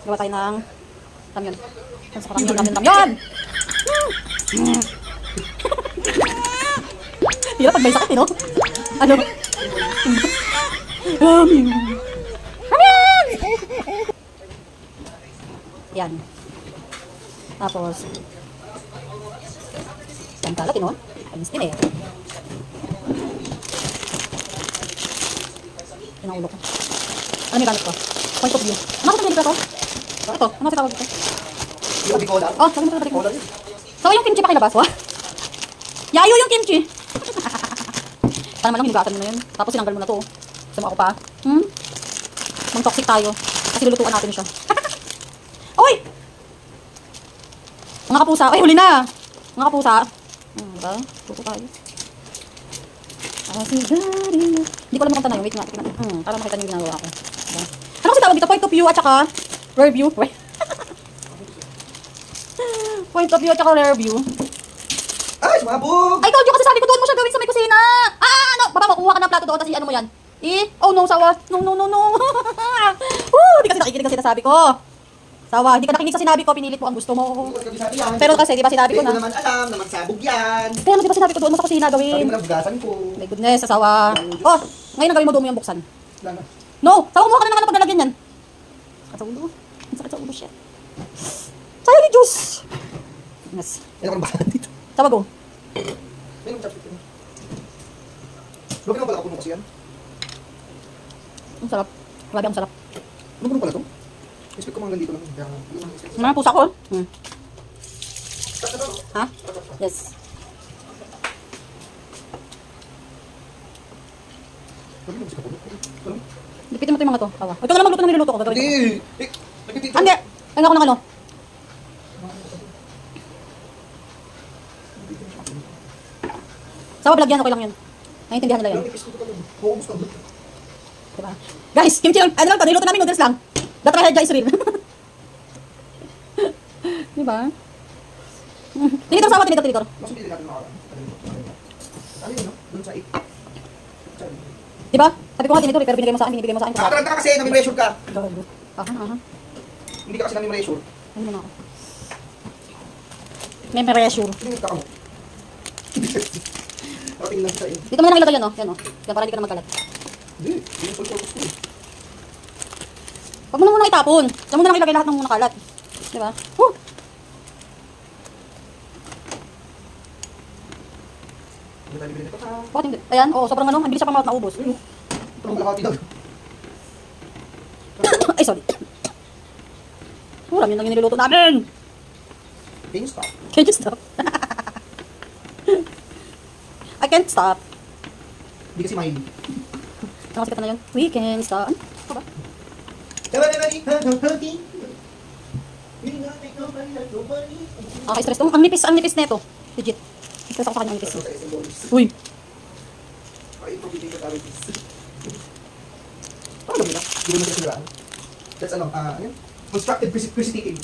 Gawa tayo ng ramyon. Ramyon! Hirap pag may sakit, no? Ano? Ramyon! Ramyon! Yan. Tapos, yan kalat, no? Ayos din eh. Yan ang ulo ko. Ano yung gamit ko? Point of view. Ano kasi pwede ko ito? Ito, ano kasi tawag ito? Oh, sabi mo ito natin. So, yung kimchi pakilabas, wa? Yayo yung kimchi! Sana man lang hinugatan mo na yun. Tapos sinanggal mo na to. Gusto mo ako pa? Mang toxic tayo. Kasi lulutuan natin siya. Uy! Mga kapusa. Ay, huli na! Mga kapusa. Diba? Luto tayo. Hindi ko alam kung tanay. Wait nga. Para makita niyo yung ginagawa ko. Diba? Ano kasi tawag dito? Point of view at saka review. Point of view at saka review. Ay, sumabog! Ay, Claudio, kasi sabi ko doon mo siya gawin sa may kusina. Ano? Baba mo, kumuha ka ng plato doon, tapos ano mo yan? Oh no, sawa. No. Hindi kasi nakikinig kasi sabi ko. Sawa, hindi ka nakinig sa sinabi ko, pinilit mo ang gusto mo. Pero kasi, di ba sinabi ko na? Hindi ko naman alam na magsabog yan. Kaya di ba sinabi ko doon mo sa kusina gawin? Sabi mo na bugasan ko. My goodness, sawa. Oh, ngayon ang gawin mo doon mo yung buksan. Lana. No, sawa, kumuha ka na ng paglalagyan yan. Sakit sa ulo. Ang sakit sa ulo, shit. Sayang ni juice. Yes. Yan ako ng bahan dito. Tawag ko. Yan ang chopstick ko. Lugin mo pala ako kasi yan. Ang sarap. Grabe, ang sarap. Lugin mo pala ito? Expect ko mga ganito lang. Mga pusa ko. Ha? Yes. Lipitin mo ito yung mga to. Tawa. Ito na lang magluto ng niluluto ko. Hindi. Hindi. Ang ako ng ano. Sawa, vlog yan. Okay lang yun. Naiintindihan nila yan. Diba? Guys, kimchi lang. Ano lang to? Niluto namin noodles lang. The tragedy is real. Diba? Tinitor sawa, tinitor. Mas hindi natin makakaan. Ano yun, no? Doon sa 8. Diba? Sabi ko nga tinitor, pero binigay mo sa akin, binibigay mo sa akin. Nakataranta ka kasi, nami-measure ka. Hindi ka kasi nami-measure. Ano mo na ako? May measure. Hindi ka mo. Nakatingin lang sa iyo. Dito mo na ilagay yan, no? Yan, no? Yan, para hindi ka na magkalat. Hindi. Yung full purpose ko. Huwag mo na muna itapon. Diyan mo na lang ilagay lahat ng muna kalat. Diba? Hindi tayo bibili nito. Bakit hindi? Ayan, oo, sobrang ano, ang bilis siya pang naubos. Ito ang kalahati daw. Ay, sorry. Yun lang yung niluluto namin. Can you stop? Can you stop? I can't stop. Hindi kasi mahilig. Ano kasi kata na yun? We can stop. Ano ba? Stress to. Ang nipis na ito. Legit. Stress ako sa kanya ang nipis. Uy. Ano mo na? Hindi mo na siniraan. That's ano, ano? Constructive criticism.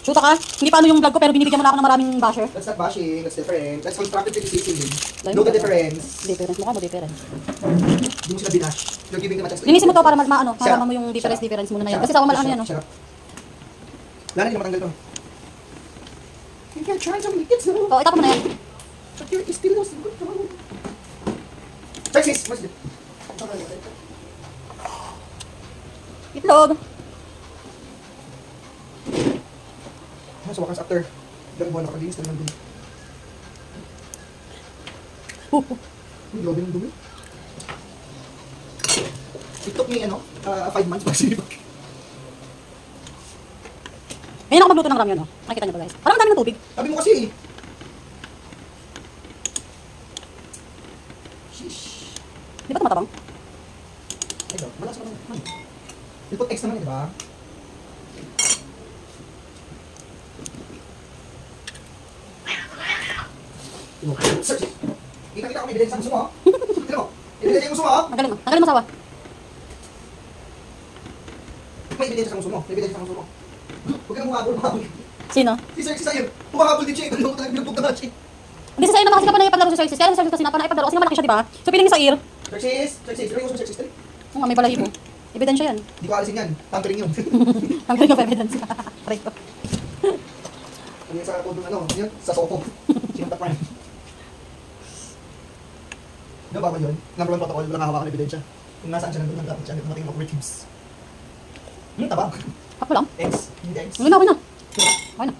Shoota ka. Hindi paano yung vlog ko pero binibigyan mo na ako ng maraming basher. That's not bashing, that's different. That's constructive criticism. Like, Know the difference. Difference. Mukha mo difference. Hindi mo sila binash. You're giving them a chance to Linisin mo to para maano, malaman mo yung difference muna na yan. Kasi sawa malaan yan, no? Shut up. Lana, hindi matanggal to. You can't try to make it so. Oo, itapon mo na yan. But you're still losing control. Check sis! Mas dito. Itlog. Sa wakas after ilang buwan nakalinis na naman din. Uy, grabe ng dumi. It took me, 5 months para sinibag. Ngayon ako magluto ng ramyon, no? Nakikita niyo ba, guys? Parang ang dami ng tubig. Sabi mo kasi Sheesh. Di ba ito matabang? Ay, malas naman. You put X naman, di ba? Search. Kita-kita ko may ebidensya gusto mo, ha? Tignan mo. Ebidensya gusto mo, ha? Tanggalin mo sawa. May ebidensya gusto mo. May ebidensya gusto mo. Huwag ka nang humahabol. Sino? Si Sir, si Sayur. Humahabol din siya. Ito lang binubog na siya. Hindi sa Sair naman kasi ka pa naipaglaro sa Sair. Kaya sa Sair kasi napanaipaglaro kasi naman siya, di ba? So, piling ni Sair. Sir, sis. Sir, sis. Sir, sis. Oo nga, may balahibo. Ebidensya yan. Hindi ko alisin yan. Tampering yun. Tanggalin ka pa evidence. Aray ko. Ano yun sa kudong ano? Yun? Sa soko. Sinunta prime. Ano ba yun? Number 1 protocol, walang hahawakan ng ebidensya. Kung nasaan siya nandun, dapat siya nandun natin yung operatives. Tabang. Ako lang. Eggs. Hindi eggs. Okay na. Okay na.